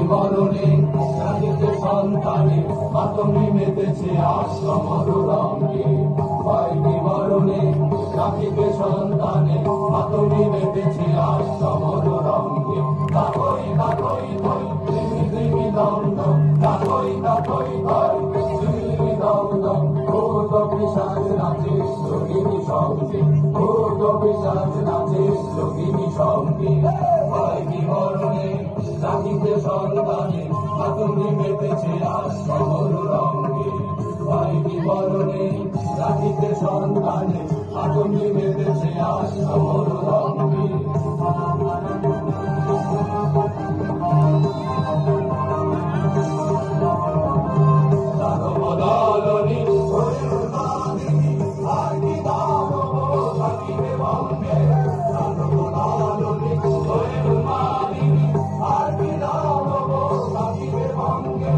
মরণে রাখিতে সন্তানে মাতঙ্গি মেতেছে আজ সমর রঙে। ভাইকে মরণে রাখিতে সন্তানে মাতঙ্গি মেতেছে আজ সমর রঙে। কাকই কাকই ধই ধিমি ধিমি দম দম, কাকই কাকই ধই ধিমি ধিমি দম দম। ভূত পিশাচ নাচে যোগিনী সঙ্গে, ভূত পিশাচ নাচে যোগিনী সঙ্গে। ভাইকে মরণে রাখিতে সন্তানে মাতঙ্গি মেতেছে আজ সমর রঙে। ভাইকে মরণে রাখিতে সন্তানে মাতঙ্গি মেতেছে আজ সমর রঙে। দানবদলনি হরিণবাদিনী আর কি দানব থাকিবে বঙ্গে। দানবদলনি হরিণবাদিনী আর কি দানব থাকিবে বঙ্গে।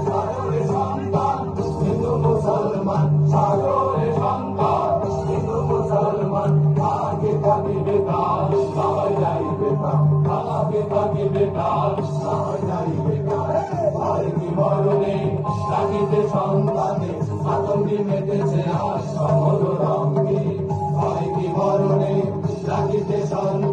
সাগরে সন্তান হিন্দু মুসলমান, সাগরে সন্তান হিন্দু মুসলমান। আগে থাকিবে কাল সবাই যাইবে তার, আগে থাকিবে কাল সবাই যাইবে তার। ভাইকে মরণে রাখিতে সন্তানে মাতঙ্গি মেতেছে আজ সমর রঙে। ভাইকে মরণে রাখিতে সন্তানে